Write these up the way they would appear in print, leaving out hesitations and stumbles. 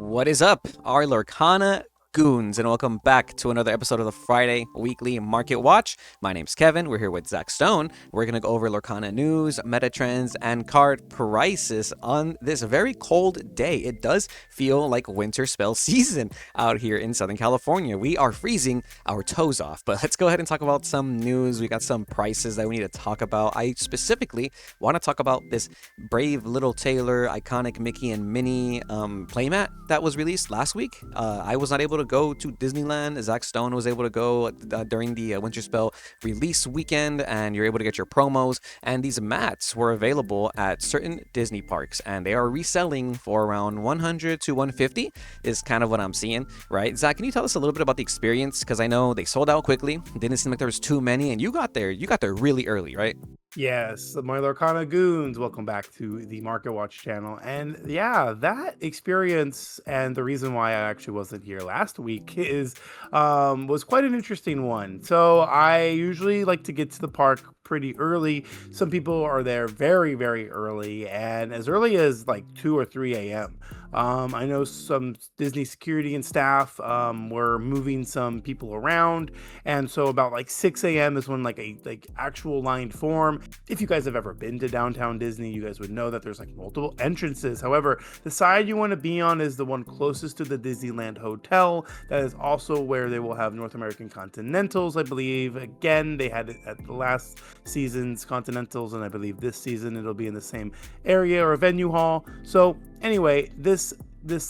What is up, our Lorcana Goons, and welcome back to another episode of the Friday Weekly Market Watch. My name's Kevin. We're here with Zach Stone. We're going to go over Lorcana news, meta trends, and card prices on this very cold day. It does feel like winter spell season out here in Southern California. We are freezing our toes off, but let's go ahead and talk about some news. We got some prices that we need to talk about. I specifically want to talk about this Brave Little Taylor iconic Mickey and Minnie playmat that was released last week. I was not able to go to Disneyland. Zach Stone was able to go during the Winter Spell release weekend, and you're able to get your promos. And these mats were available at certain Disney parks, and they are reselling for around 100 to 150 is kind of what I'm seeing, right? Zach, can you tell us a little bit about the experience? Because I know they sold out quickly. It didn't seem like there was too many, and you got there really early, right? Yes, my Lorcana Goons, welcome back to the Market Watch channel. And yeah, that experience and the reason why I actually wasn't here last week is was quite an interesting one. So I usually like to get to the park pretty early. Some people are there very early, and as early as like 2 or 3 a.m. I know some Disney security and staff were moving some people around, and so about like 6 a.m. is when like a actual line form. If you guys have ever been to downtown Disney, you guys would know that there's like multiple entrances. However, the side you want to be on is the one closest to the Disneyland Hotel. That is also where they will have North American Continentals, I believe. Again, they had it at the last season's Continentals, and I believe this season it'll be in the same area or venue hall. So anyway, this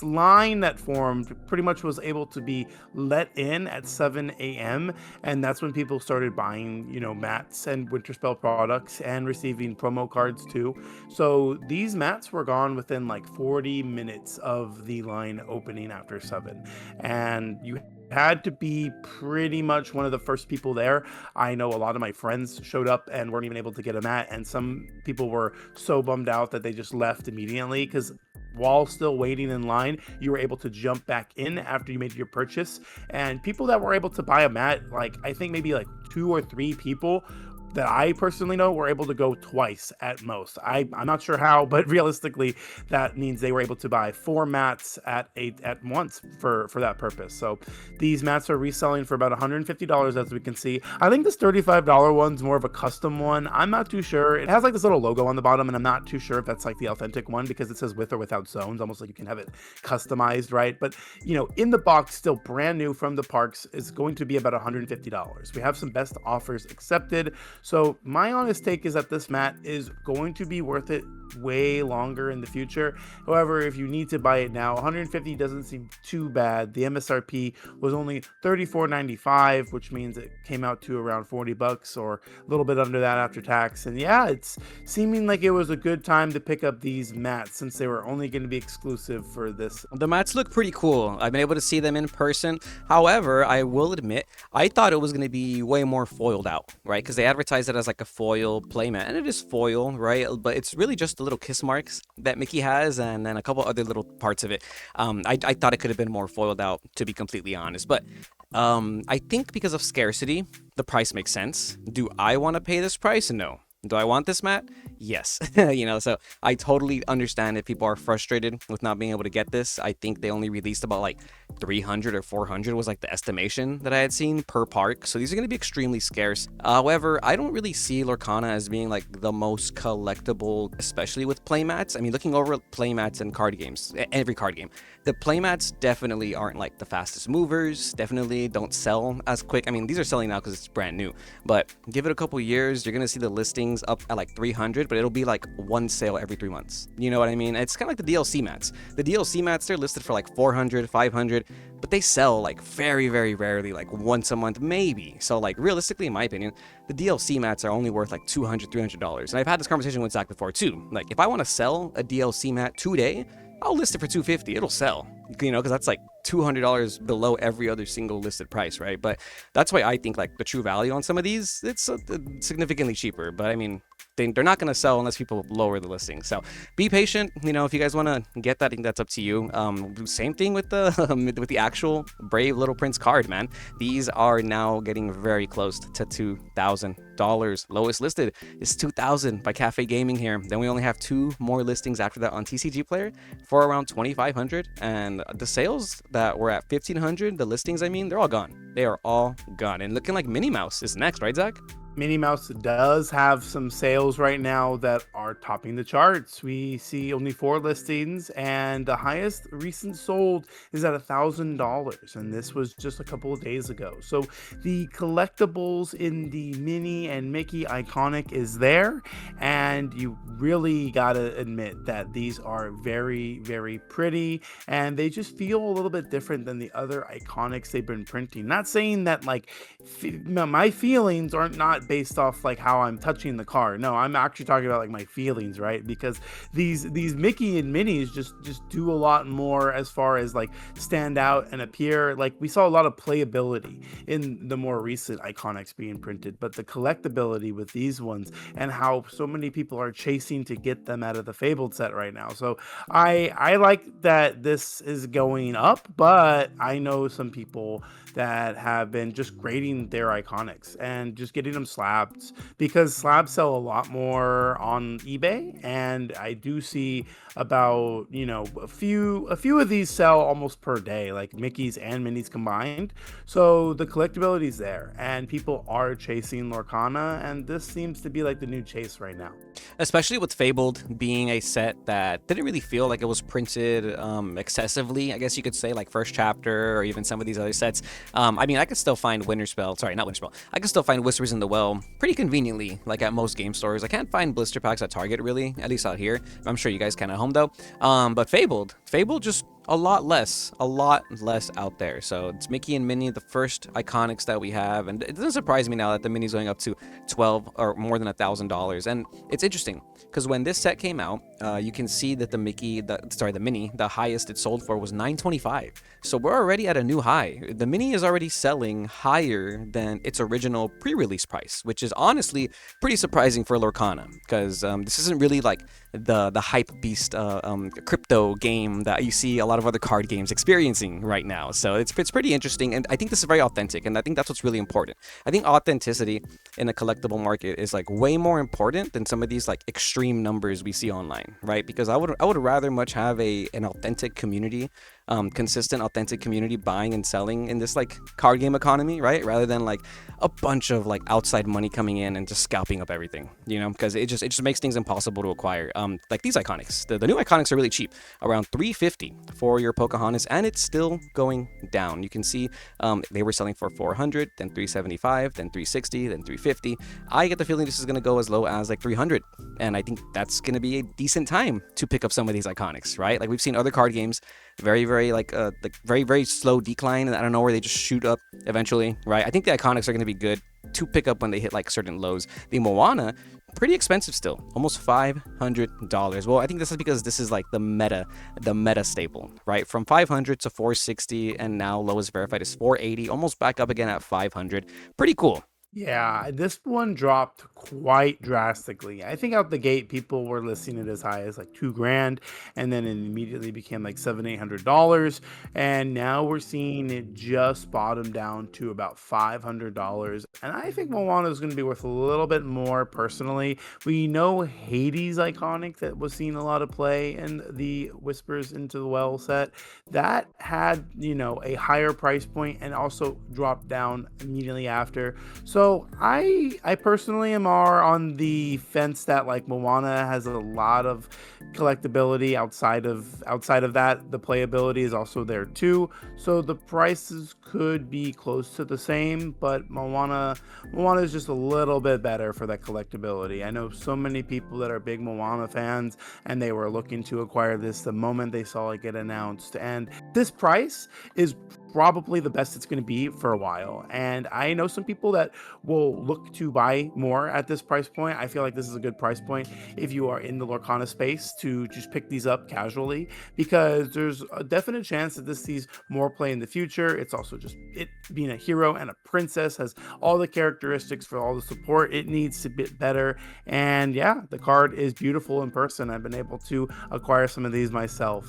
line that formed pretty much was able to be let in at 7 a.m. and that's when people started buying, mats and winter spell products and receiving promo cards too. So these mats were gone within like 40 minutes of the line opening after 7, and you had to be pretty much one of the first people there. I know a lot of my friends showed up and weren't even able to get a mat, and some people were so bummed out that they just left immediately because while still waiting in line, you were able to jump back in after you made your purchase. And people that were able to buy a mat, like I think maybe like 2 or 3 people that I personally know were able to go twice at most. I'm not sure how, but realistically, that means they were able to buy 4 mats at once for that purpose. So these mats are reselling for about $150, as we can see. I think this $35 one's more of a custom one. I'm not too sure. It has like this little logo on the bottom, and I'm not too sure if that's like the authentic one because it says with or without zones, almost like you can have it customized, right? But in the box, still brand new from the parks, is going to be about $150. We have some best offers accepted. So my honest take is that this mat is going to be worth it way longer in the future. However, if you need to buy it now, $150 doesn't seem too bad. The MSRP was only $34.95, which means it came out to around $40 or a little bit under that after tax. And yeah, it's seeming like it was a good time to pick up these mats since they were only going to be exclusive for this. The mats look pretty cool. I've been able to see them in person. However, I will admit, I thought it was going to be way more foiled out, right? Because they advertised it as like a foil playmat, and it is foil, right? But it's really just the little kiss marks that Mickey has, and then a couple other little parts of it. I thought it could have been more foiled out, to be completely honest. But I think because of scarcity, the price makes sense. Do I want to pay this price? No. Do I want this mat? Yes. So I totally understand if people are frustrated with not being able to get this. I think they only released about like 300 or 400 was like the estimation that I had seen per park. So these are going to be extremely scarce. However, I don't really see Lorcana as being like the most collectible, especially with playmats. I mean, looking over playmats and card games, every card game, the playmats definitely aren't like the fastest movers, definitely don't sell as quick. I mean, these are selling now because it's brand new, but give it a couple years, you're going to see the listings up at like 300, but it'll be like one sale every 3 months. You know what I mean? It's kind of like the DLC mats. The DLC mats, they're listed for like 400, 500, but they sell like very rarely, like once a month, maybe. So like realistically, in my opinion, the DLC mats are only worth like $200, $300. And I've had this conversation with Zach before too. Like if I want to sell a DLC mat today, I'll list it for $250. It'll sell, because that's like $200 below every other single listed price, right? But that's why I think like the true value on some of these, it's significantly cheaper. But I mean, they're not going to sell unless people lower the listing. So be patient. If you guys want to get that, I think that's up to you. Same thing with the with the actual Brave Little Prince card, man. These are now getting very close to $2,000. Lowest listed is $2,000 by Cafe Gaming here. Then we only have 2 more listings after that on TCG Player for around $2,500. And and the sales that were at 1,500, the listings, I mean, they're all gone. They are all gone. And looking like Minnie Mouse is next, right, Zach? Minnie Mouse does have some sales right now that are topping the charts. We see only 4 listings, and the highest recent sold is at $1,000, and this was just a couple of days ago. So the collectibles in the Minnie and Mickey iconic is there, and you really gotta admit that these are very, very pretty, and they just feel a little bit different than the other iconics they've been printing. Not saying that like my feelings aren't not based off like how I'm touching the card. No, I'm actually talking about like my feelings, right? Because these Mickey and Minnies just do a lot more as far as like stand out and appear. Like we saw a lot of playability in the more recent iconics being printed, but the collectability with these ones and how so many people are chasing to get them out of the Fabled set right now. So I like that this is going up, but I know some people that have been just grading their iconics and just getting them slabs because slabs sell a lot more on eBay, and I do see about a few of these sell almost per day, like Mickey's and Minnie's combined. So the collectability is there, and people are chasing Lorcana, and this seems to be like the new chase right now. Especially with Fabled being a set that didn't really feel like it was printed excessively, I guess you could say, like first chapter or even some of these other sets. I mean, I could still find Winterspell, sorry, not Winterspell. I could still find Whispers in the Well pretty conveniently, like at most game stores. I can't find blister packs at Target, really, at least out here. I'm sure you guys can at home, though. But Fabled just a lot less out there. So it's Mickey and Minnie, the first iconics that we have, and it doesn't surprise me now that the Minnie's going up to 12 or more than $1,000. And it's interesting because when this set came out, you can see that the Minnie, the highest it sold for was $925. So we're already at a new high. The Minnie is already selling higher than its original pre-release price, which is honestly pretty surprising for Lorcana because this isn't really like the hype beast crypto game that you see a lot of other card games experiencing right now. So it's pretty interesting, and I think this is very authentic, and I think that's what's really important. I think authenticity in a collectible market is like way more important than some of these like extreme numbers we see online, right? Because I would rather much have an authentic community, consistent authentic community buying and selling in this like card game economy, right? Rather than like a bunch of like outside money coming in and just scalping up everything, because it just makes things impossible to acquire. Like these iconics, the new iconics are really cheap, around $350 for your Pocahontas, and it's still going down. You can see they were selling for $400, then $375, then $360, then $350. I get the feeling this is going to go as low as like $300, and I think that's going to be a decent time to pick up some of these iconics, right? Like we've seen other card games very very very slow decline, and I don't know where they just shoot up eventually, right? I think the iconics are going to be good to pick up when they hit like certain lows. The Moana, pretty expensive still, almost $500. Well, I think this is because this is like the meta staple, right? From 500 to 460, and now lowest verified is 480, almost back up again at 500. Pretty cool. Yeah, this one dropped quite drastically. I think out the gate, people were listing it as high as like 2 grand, and then it immediately became like $700, $800, and now we're seeing it just bottom down to about $500. And I think Moana is going to be worth a little bit more personally. We know Hades iconic that was seeing a lot of play in the Whispers into the Well set that had a higher price point and also dropped down immediately after. So I personally am more on the fence that like Moana has a lot of collectability outside of that. The playability is also there too. So the prices could be close to the same, but Moana is just a little bit better for that collectability. I know so many people that are big Moana fans, and they were looking to acquire this the moment they saw it get announced. And this price is probably the best it's going to be for a while. And I know some people that will look to buy more at this price point. I feel like this is a good price point if you are in the Lorcana space to just pick these up casually, because there's a definite chance that this sees more play in the future. It's also just it being a hero and a princess has all the characteristics for all the support it needs to be better. And yeah, the card is beautiful in person. I've been able to acquire some of these myself.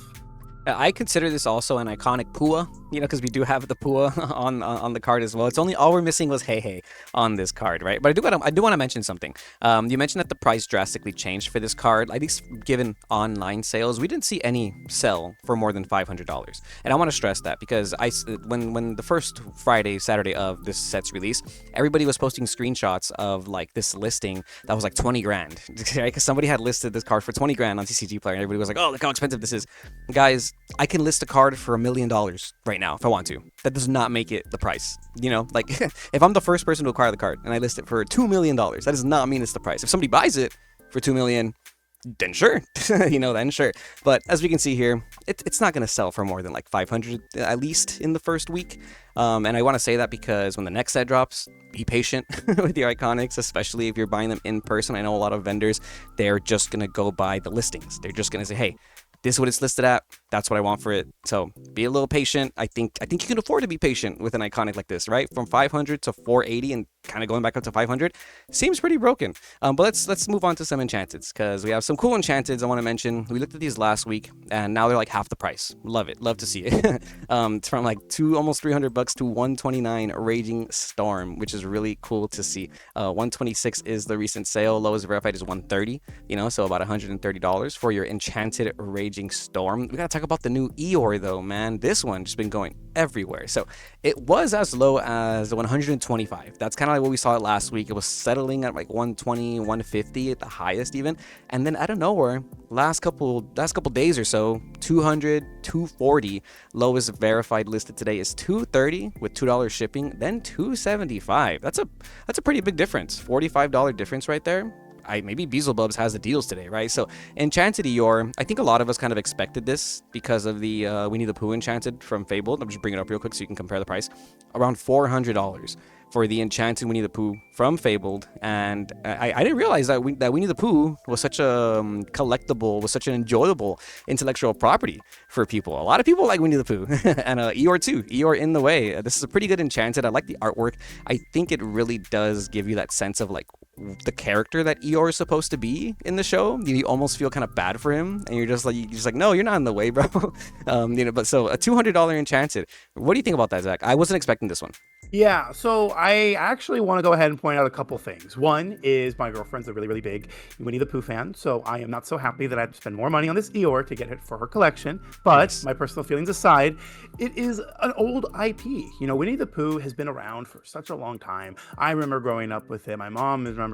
I consider this also an iconic Pua, because we do have the Pua on the card as well. It's only all we're missing was Hey Hey on this card, right? But I do want to mention something. You mentioned that the price drastically changed for this card. At least given online sales, we didn't see any sell for more than $500. And I want to stress that because when the first Friday, Saturday of this set's release, everybody was posting screenshots of like this listing that was like 20 grand, right? Because somebody had listed this card for 20 grand on TCG Player, and everybody was like, "Oh, look how expensive this is." Guys, I can list a card for $1 million right now if I want to. That does not make it the price. Like if I'm the first person to acquire the card and I list it for $2 million, that does not mean it's the price. If somebody buys it for $2 million, then sure, then sure. But as we can see here, it's not going to sell for more than like 500 at least in the first week. And I want to say that because when the next set drops, be patient with your iconics, especially if you're buying them in person. I know a lot of vendors, they're just going to go by the listings. They're just going to say, hey, this is what it's listed at. That's what I want for it. So be a little patient. I think you can afford to be patient with an iconic like this, right? From 500 to 480 and kind of going back up to 500 seems pretty broken. But let's move on to some enchanteds because we have some cool enchanteds I want to mention. We looked at these last week and now they're like half the price. Love it. Love to see it. It's from like almost $300 to 129 Raging Storm, which is really cool to see. 126 is the recent sale. Lowest verified is 130. So about $130 for your Enchanted Raging Storm. We gotta talk about the new Eeyore though, man. This one just been going everywhere. So it was as low as 125. That's kind of like what we saw it last week. It was settling at like 120, 150 at the highest even. And then out of nowhere, last couple days or so, 200, 240. Lowest verified listed today is 230 with $2 shipping, then 275. That's a pretty big difference. $45 difference right there. Maybe Beelzebubs has the deals today, right? So Enchanted Eeyore, I think a lot of us kind of expected this because of the Winnie the Pooh Enchanted from Fabled. I'm just bringing it up real quick so you can compare the price. Around $400 for the Enchanted Winnie the Pooh from Fabled, and I didn't realize that Winnie the Pooh was such a collectible, was such an enjoyable intellectual property for people. A lot of people like Winnie the Pooh, and Eeyore too. Eeyore in the way. This is a pretty good Enchanted. I like the artwork. I think it really does give you that sense of like the character that Eeyore is supposed to be in the show. You almost feel kind of bad for him, and you're just like, no, you're not in the way, bro. But so a $200 Enchanted. What do you think about that, Zach? I wasn't expecting this one. Yeah, so I actually want to go ahead and point out a couple things. One is my girlfriend's a really, really big Winnie the Pooh fan, so I am not so happy that I have to spend more money on this Eeyore to get it for her collection. But yes, my personal feelings aside, it is an old IP. Winnie the Pooh has been around for such a long time. I remember growing up with it. My mom remembers,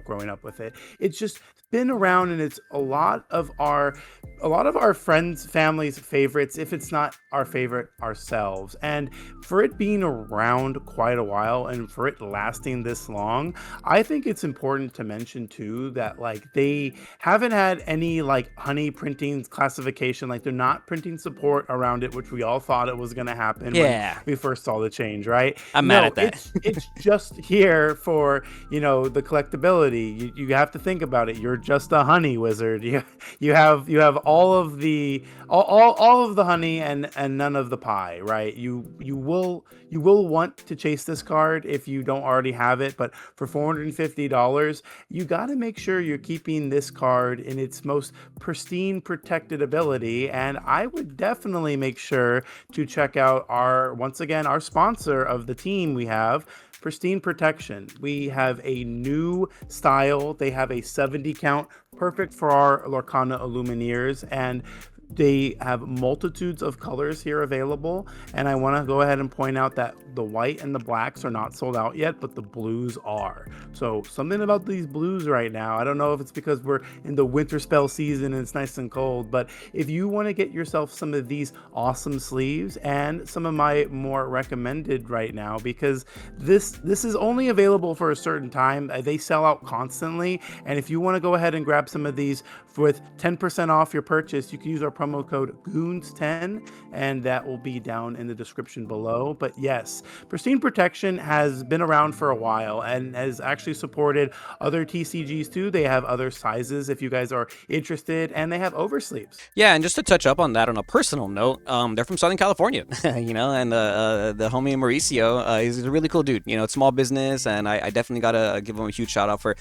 growing up with it. It's just been around, and it's a lot of our friends, families' favorites, if it's not our favorite ourselves. And for it being around quite a while and for it lasting this long, I think it's important to mention too that like they haven't had any like honey printing classification, like they're not printing support around it, which we all thought it was going to happen when we first saw the change, right? I'm mad at that. It's just here for the collectability. You have to think about it. You're just a honey wizard. You have all of the honey and none of the pie, right? You will want to chase this card if you don't already have it, but for $450, you got to make sure you're keeping this card in its most pristine protected ability. And I would definitely make sure to check out our sponsor of the team we have, Pristine Protection. We have a new style. They have a 70 count, perfect for our Lorcana Illumineers, and they have multitudes of colors here available. And I want to go ahead and point out that the white and the blacks are not sold out yet, but the blues are. So something about these blues right now, I don't know if it's because we're in the winter spell season and it's nice and cold, but if you want to get yourself some of these awesome sleeves and some of my more recommended right now, because this is only available for a certain time. They sell out constantly. And if you want to go ahead and grab some of these with 10% off your purchase, you can use our promo code Goons10, and that will be down in the description below. But yes, Pristine Protection has been around for a while and has actually supported other TCGs too. They have other sizes if you guys are interested, and they have oversleeves. Yeah, and just to touch up on that on a personal note, they're from Southern California, and the homie Mauricio is a really cool dude. It's small business, and I definitely gotta give him a huge shout out for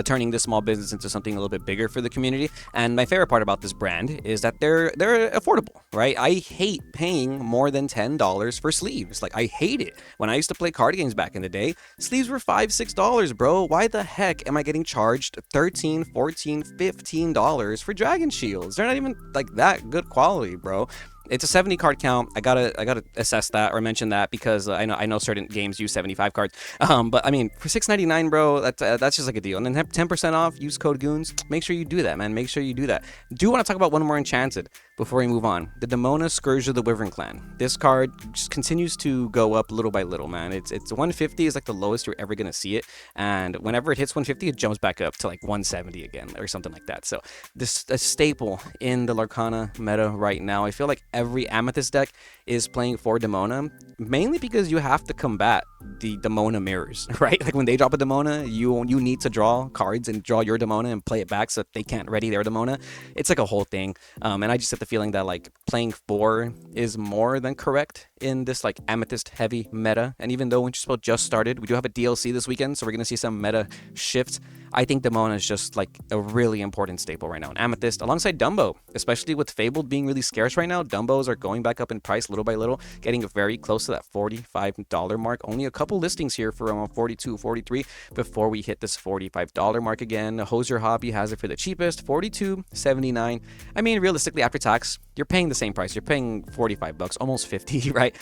turning this small business into something a little bit bigger for the community. And my favorite part about this brand is that they're they're affordable, right? I hate paying more than $10 for sleeves. Like I hate it. When I used to play card games back in the day, sleeves were $5, $6, bro. Why the heck am I getting charged 13, 14, $15 for Dragon Shields? They're not even like that good quality, bro. It's a 70 card count. I gotta assess that or mention that because I know certain games use 75 cards. But I mean for 6.99, bro, that's just like a deal. And then 10% off. Use code Goons. Make sure you do that, man. Make sure you do that. Do want to talk about one more Enchanted before we move on. The Demona Scourge of the Wyvern Clan. This card just continues to go up little by little, man. It's 150 is like the lowest you're ever gonna see it, and whenever it hits 150, it jumps back up to like 170 again or something like that. So this a staple in the Lorcana meta right now. I feel like every Amethyst deck is playing for Demona, mainly because you have to combat the Demona mirrors, right? Like when they drop a Demona, you need to draw cards and draw your Demona and play it back so that they can't ready their Demona. It's like a whole thing. And I just have the feeling that like playing 4 is more than correct in this like Amethyst heavy meta. And even though Winter Spell just started, we do have a DLC this weekend, so we're gonna see some meta shifts. I think Demona is just like a really important staple right now in Amethyst, alongside Dumbo, especially with Fabled being really scarce right now. Dumbos are going back up in price little by little, getting very close to that $45 mark. Only a couple listings here for around 42, 43 before we hit this $45 mark again. Hosier Hobby has it for the cheapest, $42.79. I mean, realistically, after tax, you're paying the same price. You're paying $45, almost 50, right?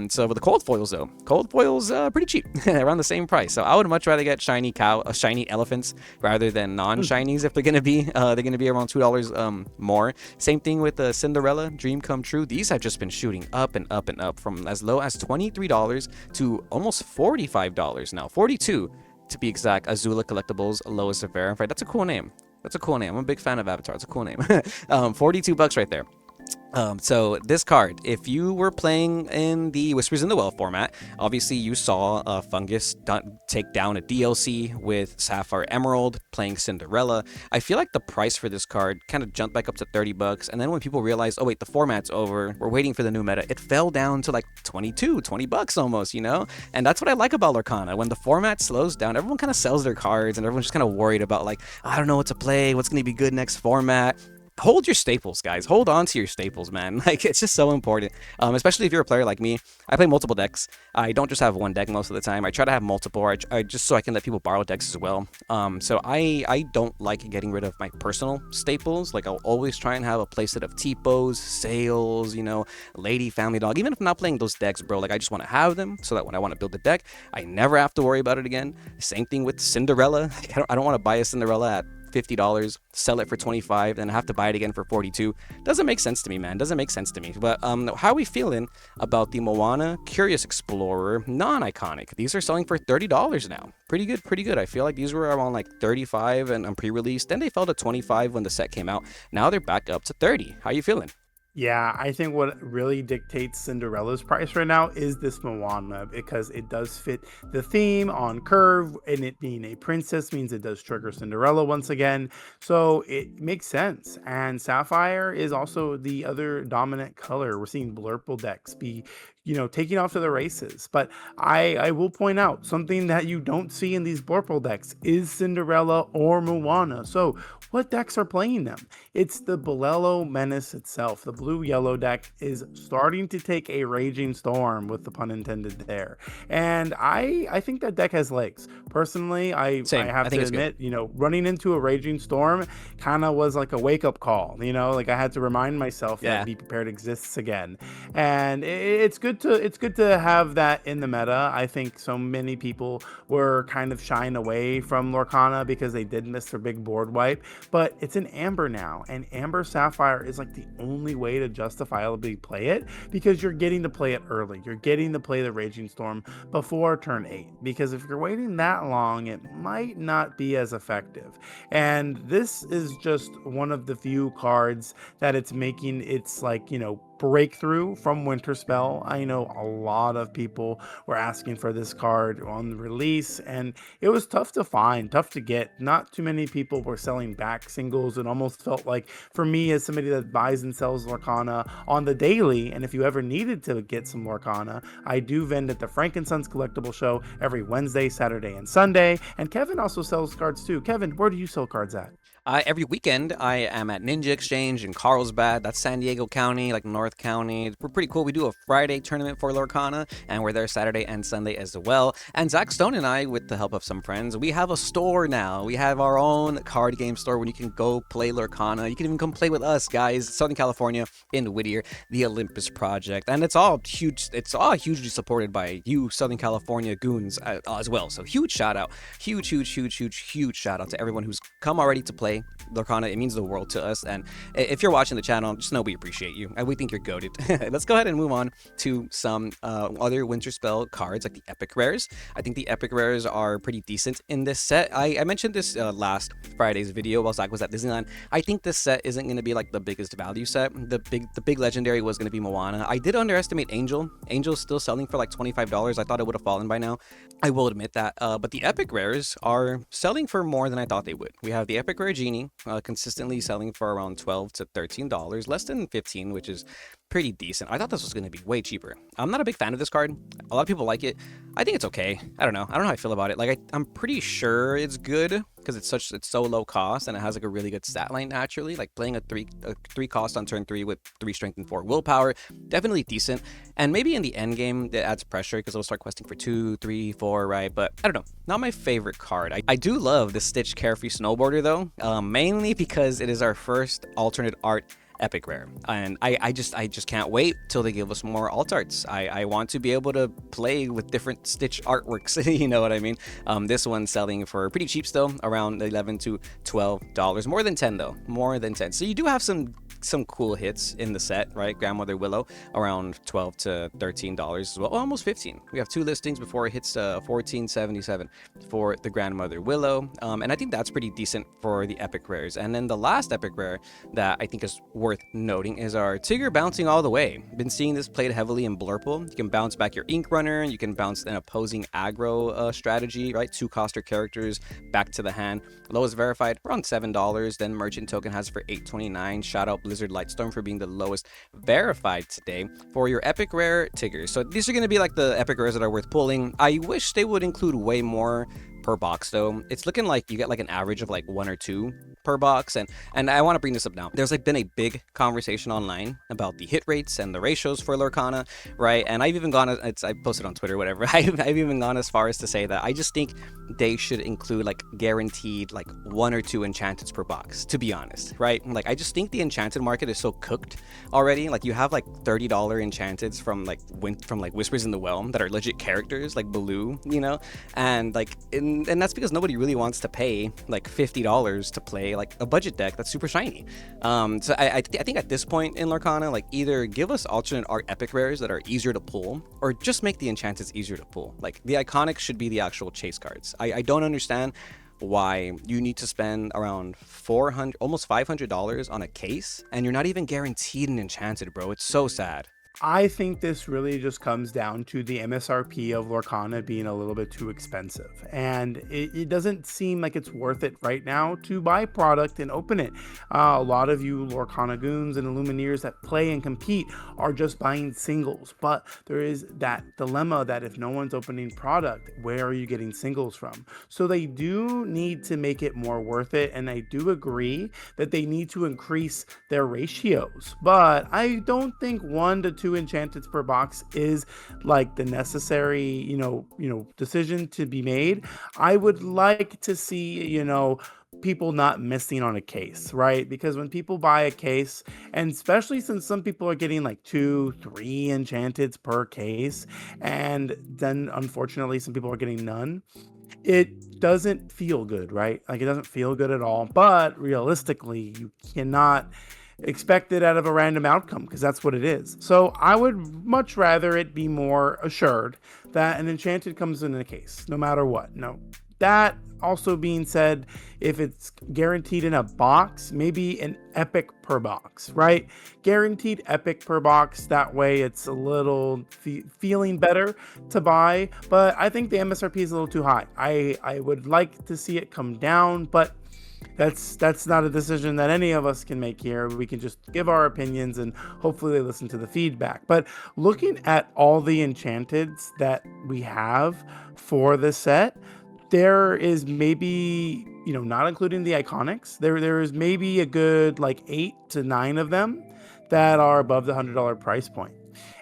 So with the cold foils though, cold foils pretty cheap, around the same price. So I would much rather get shiny elephants rather than non-shinies if they're gonna be around $2 more. Same thing with the Cinderella Dream Come True. These have just been shooting up and up and up from as low as $23 to almost $45 now, 42 to be exact. Azula Collectibles Lowest of Verified. That's a cool name. I'm a big fan of Avatar. It's a cool name. $42 right there. So this card, if you were playing in the Whispers in the Well format, obviously you saw Fungus take down a DLC with Sapphire Emerald playing Cinderella. I feel like the price for this card kind of jumped back up to $30, and then when people realized, oh wait, the format's over, we're waiting for the new meta, it fell down to like $20 almost, you know? And that's what I like about Lorcana. When the format slows down, everyone kind of sells their cards, and everyone's just kind of worried about like, I don't know what to play, what's going to be good next format. Hold your staples, guys. Hold on to your staples, man. Like, it's just so important. Especially if you're a player like me. I play multiple decks. I don't just have one deck most of the time. I try to have multiple, I just so I can let people borrow decks as well. So I don't like getting rid of my personal staples. Like, I'll always try and have a playset of Tipos, Sails, you know, Lady, Family Dog. Even if I'm not playing those decks, bro, like, I just want to have them so that when I want to build a deck, I never have to worry about it again. Same thing with Cinderella. I don't want to buy a Cinderella at $50, sell it for $25, and have to buy it again for $42. Doesn't make sense to me, man. Doesn't make sense to me. But how are we feeling about the Moana Curious Explorer non-iconic? These are selling for $30 now. Pretty good, pretty good. I feel like these were around like 35 and pre-release. Then they fell to 25 when the set came out. Now they're back up to 30. How you feeling? Yeah, I think what really dictates Cinderella's price right now is this Moana, because it does fit the theme on Curve, and it being a princess means it does trigger Cinderella once again. So it makes sense. And Sapphire is also the other dominant color. We're seeing Blurple decks be, taking off to the races. But I will point out something that you don't see in these Blurple decks is Cinderella or Moana. So what decks are playing them? It's the Bolello Menace itself. The blue-yellow deck is starting to take a raging storm, with the pun intended there. And I think that deck has legs. Personally, I have to admit, running into a raging storm kind of was like a wake-up call. Like I had to remind myself that Be Prepared exists again. And it's good to have that in the meta. I think so many people were kind of shying away from Lorcana because they did miss their big board wipe. But it's an Amber now, and Amber Sapphire is like the only way to justifiably play it, because you're getting to play it early. You're getting to play the Raging Storm before turn 8, because if you're waiting that long, it might not be as effective. And this is just one of the few cards that it's making its breakthrough from Winter Spell. I know a lot of people were asking for this card on the release, and it was tough to find, tough to get. Not too many people were selling back singles. It almost felt like, for me as somebody that buys and sells Lorcana on the daily, and if you ever needed to get some Lorcana, I do vend at the Frank and Sons Collectible Show every Wednesday, Saturday, and Sunday. And Kevin also sells cards too. Kevin, where do you sell cards at? Every weekend, I am at Ninja Exchange in Carlsbad. That's San Diego County, like North County. We're pretty cool. We do a Friday tournament for Lorcana, and we're there Saturday and Sunday as well. And Zach Stone and I, with the help of some friends, we have a store now. We have our own card game store where you can go play Lorcana. You can even come play with us, guys. Southern California in Whittier, the Olympus Project, and it's all huge. It's all hugely supported by you, Southern California Goons, as well. So huge shout out, huge shout out to everyone who's come already to play Lorcana. It means the world to us, and if you're watching the channel, just know we appreciate you and we think you're goated. Let's go ahead and move on to some other winter spell cards, like the epic rares. I think the epic rares are pretty decent in this set. I mentioned this last Friday's video while Zach was at Disneyland. I think this set isn't going to be like the biggest value set. The big legendary was going to be Moana. I did underestimate Angel. Angel's still selling for like $25. I thought it would have fallen by now. I will admit that. But the epic rares are selling for more than I thought they would. We have the epic rare Genie, consistently selling for around $12 to $13, less than 15, which is pretty decent. I thought this was going to be way cheaper. I'm not a big fan of this card. A lot of people like it. I think it's okay. I don't know how I feel about it. Like I'm pretty sure it's good because it's so low cost and it has like a really good stat line naturally. Like playing a three cost on turn 3 with 3 strength and 4 willpower, definitely decent. And maybe in the end game that adds pressure because it'll start questing for 2, 3, 4, right? But I don't know. Not my favorite card. I do love the Stitch Carefree Snowboarder though, mainly because it is our first alternate art epic rare, and I just can't wait till they give us more alt arts. I want to be able to play with different Stitch artworks. You know what I mean? This one's selling for pretty cheap still, around $11 to $12, more than 10 though, more than 10. So you do have some cool hits in the set, right? Grandmother Willow around $12 to $13 as well, almost 15. We have 2 listings before it hits $14.77 for the Grandmother Willow, and I think that's pretty decent for the epic rares. And then the last epic rare that I think is worth noting is our Tigger Bouncing All the Way. Been seeing this played heavily in Blurple. You can bounce back your Ink Runner, you can bounce an opposing aggro strategy, right? 2-coster characters back to the hand. Lowest verified around $7, then Merchant Token has it for $8.29. Shout out Blizzard Lightstorm for being the lowest verified today for your epic rare Tiggers. So these are going to be like the epic rares that are worth pulling. I wish they would include way more per box though. It's looking like you get like an average of like 1 or 2 per box, and I want to bring this up now. There's like been a big conversation online about the hit rates and the ratios for Lorcana, right? And I've even gone, I posted on Twitter, whatever. I've even gone as far as to say that I just think they should include like guaranteed like 1 or 2 enchanteds per box, to be honest, right? Like I just think the enchanted market is so cooked already. Like you have like $30 enchanteds from like Whispers in the Well that are legit characters like Baloo, you know, and like and that's because nobody really wants to pay like $50 to play like a budget deck that's super shiny. So I think at this point in Lorcana, like either give us alternate art epic rares that are easier to pull, or just make the enchanteds easier to pull. Like the iconics should be the actual chase cards. I don't understand why you need to spend around $400, almost $500 on a case, and you're not even guaranteed an enchanted, bro. It's so sad. I think this really just comes down to the MSRP of Lorcana being a little bit too expensive. And it doesn't seem like it's worth it right now to buy product and open it. A lot of you Lorcana goons and Illumineers that play and compete are just buying singles. But there is that dilemma that if no one's opening product, where are you getting singles from? So they do need to make it more worth it. And I do agree that they need to increase their ratios. But I don't think 1 to 2 enchanteds per box is like the necessary decision to be made. I would like to see people not missing on a case, right? Because when people buy a case, and especially since some people are getting like 2, 3 enchanteds per case, and then unfortunately some people are getting none, it doesn't feel good, right? Like it doesn't feel good at all. But realistically, you cannot expect it out of a random outcome because that's what it is. So I would much rather it be more assured that an enchanted comes in a case no matter what. No, that also being said, if it's guaranteed in a box, maybe an epic per box, right? Guaranteed epic per box. That way it's a little feeling better to buy. But I think the MSRP is a little too high. I would like to see it come down, but that's not a decision that any of us can make here. We can just give our opinions and hopefully they listen to the feedback. But looking at all the enchanteds that we have for the set, there is maybe not including the iconics, there is maybe a good like 8 to 9 of them that are above the $100 price point.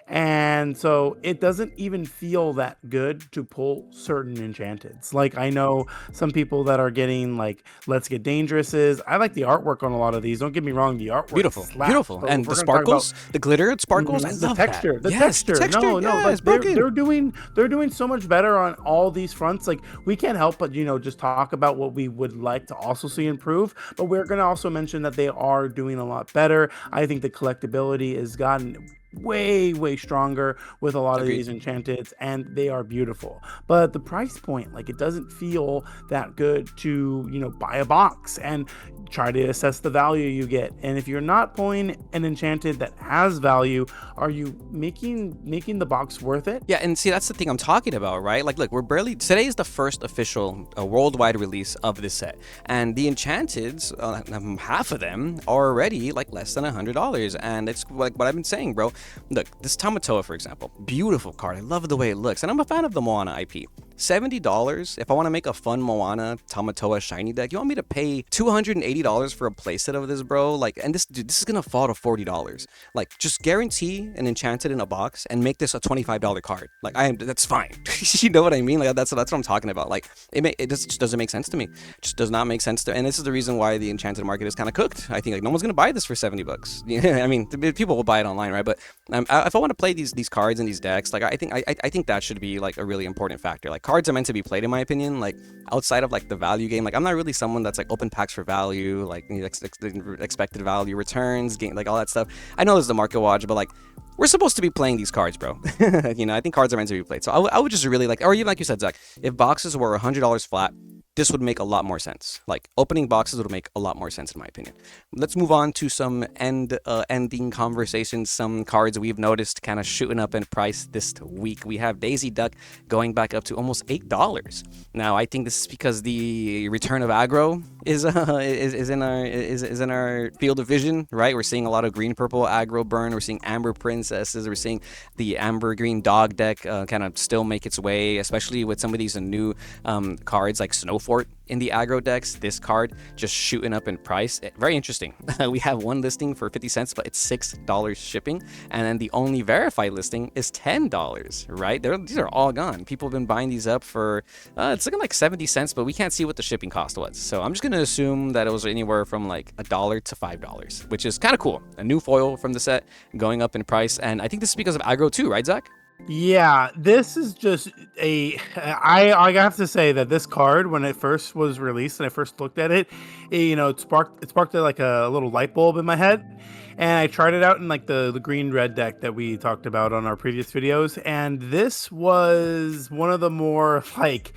And so it doesn't even feel that good to pull certain enchanteds. Like I know some people that are getting like Let's Get Dangerous is. I like the artwork on a lot of these. Don't get me wrong, the artwork Beautiful, slaps. beautiful. But if And the we're gonna talk about sparkles, the glitter sparkles, I the love that. texture, the Yes, the texture. texture, No, no, yes, like they're broken. they're doing they're doing so much better on all these fronts. Like we can't help but just talk about what we would like to also see improve. But we're gonna also mention that they are doing a lot better. I think the collectability has gotten way stronger with a lot of Agreed. these enchanteds, and they are beautiful. But the price point, like it doesn't feel that good to buy a box and try to assess the value you get. And if you're not pulling an enchanted that has value, are you making the box worth it? Yeah, and see, that's the thing I'm talking about, right? Like, look, we're barely. Today is the first official worldwide release of this set, and the Enchanteds, half of them are already like less than $100, and it's like what I've been saying, bro. Look, this Tamatoa, for example, beautiful card. I love the way it looks, and I'm a fan of the Moana IP. $70 if I want to make a fun Moana Tamatoa shiny deck. You want me to pay $280 for a playset of this, bro? Like, and this dude, this is gonna fall to $40. Like, just guarantee an Enchanted in a box and make this a $25 card. Like, that's fine. You know what I mean? Like, that's what I'm talking about. Like, it just doesn't make sense to me. It just does not make sense to. And this is the reason why the Enchanted market is kind of cooked. I think like no one's gonna buy this for $70. Yeah, I mean, people will buy it online, right? But if I want to play these cards and these decks, like I think that should be like a really important factor. Like cards are meant to be played, in my opinion. Like outside of like the value game, like I'm not really someone that's like open packs for value, like expected value returns, game, like all that stuff. I know this is the market watch, but like we're supposed to be playing these cards, bro. I think cards are meant to be played. So I would just really like, or even like you said, Zach, if boxes were $100 flat, this would make a lot more sense. Like opening boxes would make a lot more sense in my opinion. Let's move on to some ending conversations. Some cards we've noticed kind of shooting up in price this week. We have Daisy Duck going back up to almost $8. Now I think this is because the return of aggro is in our field of vision, right? We're seeing a lot of green purple aggro burn. We're seeing amber princesses. We're seeing the amber green dog deck kind of still make its way, especially with some of these new cards like Snowfort in the aggro decks. This card just shooting up in price. Very interesting. We have one listing for 50 cents, but it's $6 shipping, and then the only verified listing is $10. Right? These are all gone. People have been buying these up for it's looking like 70 cents, but we can't see what the shipping cost was. So I'm just gonna assume that it was anywhere from like $1 to $5, which is kind of cool. A new foil from the set going up in price, and I think this is because of aggro too, right, Zach? Yeah, this is just I have to say that this card, when it first was released and I first looked at it, it sparked like a little light bulb in my head. And I tried it out in like the green red deck that we talked about on our previous videos, and this was one of the more like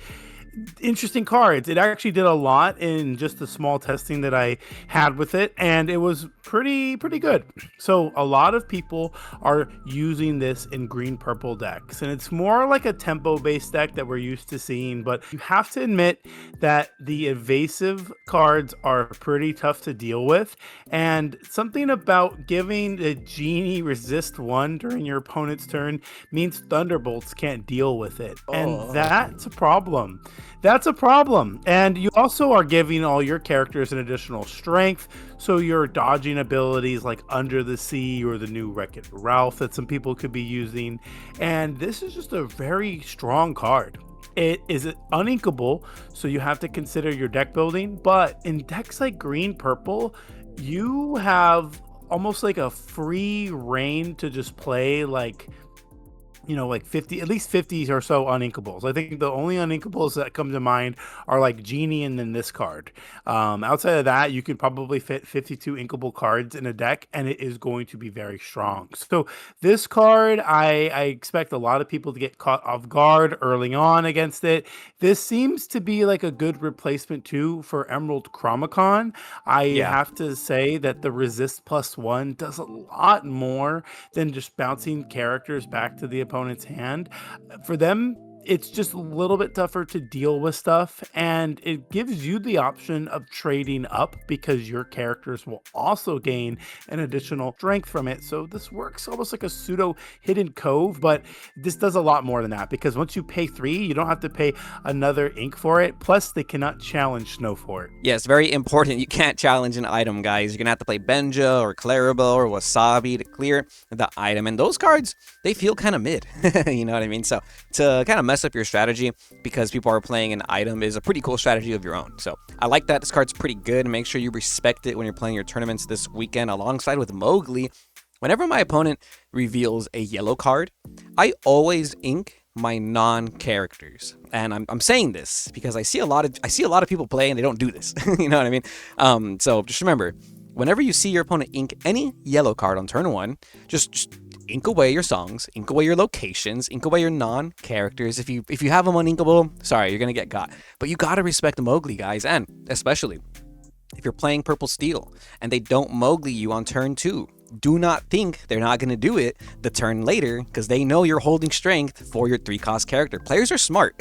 interesting cards. It actually did a lot in just the small testing that I had with it, and it was pretty good. So a lot of people are using this in green purple decks, and it's more like a tempo based deck that we're used to seeing. But you have to admit that the evasive cards are pretty tough to deal with, and something about giving the genie resist 1 during your opponent's turn means thunderbolts can't deal with it, and that's a problem. That's a problem. And you also are giving all your characters an additional strength. So your dodging abilities like Under the Sea or the new Wreck-It Ralph that some people could be using. And this is just a very strong card. It is uninkable, so you have to consider your deck building. But in decks like green purple, you have almost like a free reign to just play like like 50, at least 50 or so uninkables. I think the only uninkables that come to mind are like Genie and then this card. Outside of that, you could probably fit 52 inkable cards in a deck, and it is going to be very strong. So this card, I expect a lot of people to get caught off guard early on against it. This seems to be like a good replacement too for Emerald Chromacon. I Yeah. have to say that the Resist +1 does a lot more than just bouncing characters back to the opponent's hand. For them it's just a little bit tougher to deal with stuff, and it gives you the option of trading up because your characters will also gain an additional strength from it. So this works almost like a pseudo hidden cove, but this does a lot more than that, because once you pay 3, you don't have to pay another ink for it. Plus, they cannot challenge Snow for it. Yes, very important. You can't challenge an item, guys. You're gonna have to play Benja or Clarabelle or Wasabi to clear the item. And those cards, they feel kind of mid. You know what I mean? So to kind of mess up your strategy because people are playing an item is a pretty cool strategy of your own. So I like that. This card's pretty good. Make sure you respect it when you're playing your tournaments this weekend alongside with Mowgli. Whenever my opponent reveals a yellow card, I always ink my non-characters, and I'm saying this because I see a lot of people play and they don't do this. You know what I mean? So just remember, whenever you see your opponent ink any yellow card on turn 1, just ink away your songs, ink away your locations, ink away your non-characters. If you have them uninkable, sorry, you're gonna get got. But you gotta respect Mowgli, guys, and especially if you're playing Purple Steel and they don't Mowgli you on turn 2. Do not think they're not going to do it the turn later, because they know you're holding strength for your 3-cost character. Players are smart.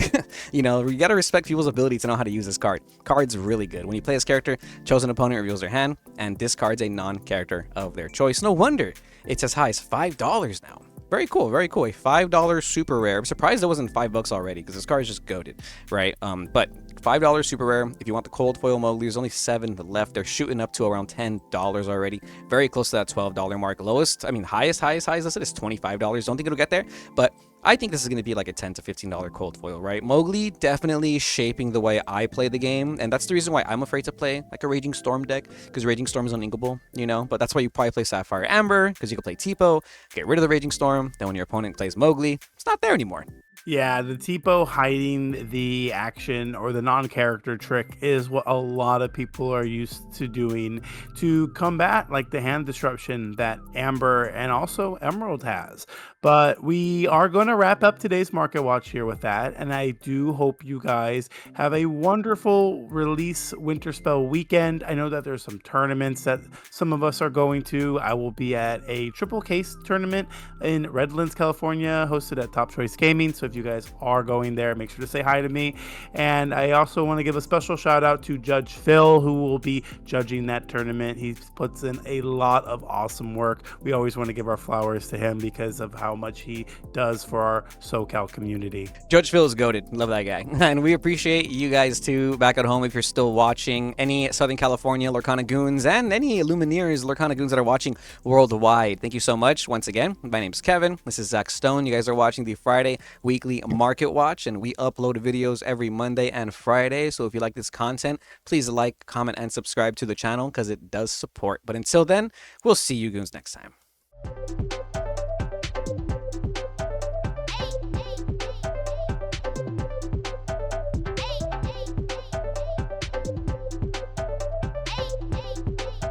You know, you got to respect people's ability to know how to use this card. Card's really good. When you play this character, chosen opponent reveals their hand and discards a non-character of their choice. No wonder it's as high as $5 now. Very cool, very cool. A $5 super rare. I'm surprised it wasn't $5 already, because this card is just goated, right? But $5 super rare. If you want the cold foil Mowgli, there's only 7 left. They're shooting up to around $10 already. Very close to that $12 mark. Lowest, I mean, highest listed is $25. Don't think it'll get there, but I think this is going to be like a $10 to $15 cold foil, right? Mowgli definitely shaping the way I play the game, and that's the reason why I'm afraid to play like a Raging Storm deck, because Raging Storm is uninkable, you know? But that's why you probably play Sapphire Amber, because you can play Tipo, get rid of the Raging Storm, then when your opponent plays Mowgli, it's not there anymore. Yeah, the Tipo hiding the action or the non-character trick is what a lot of people are used to doing to combat like the hand disruption that Amber and also Emerald has. But we are going to wrap up today's Market Watch here with that, and I do hope you guys have a wonderful release winter spell weekend. I know that there's some tournaments that some of us are going to. I will be at a triple case tournament in Redlands, California, hosted at Top Choice Gaming. So if you guys are going there, make sure to say hi to me. And I also want to give a special shout out to Judge Phil, who will be judging that tournament. He puts in a lot of awesome work. We always want to give our flowers to him because of how much he does for our SoCal community. Judge Phil is goated. Love that guy. And we appreciate you guys too back at home if you're still watching. Any Southern California Lorcana Goons and any Lumineers Lorcana Goons that are watching worldwide. Thank you so much. Once again, my name's Kevin. This is Zach Stone. You guys are watching the Friday Weekly Market Watch, and we upload videos every Monday and Friday. So if you like this content, please like, comment, and subscribe to the channel because it does support. But until then, we'll see you goons next time.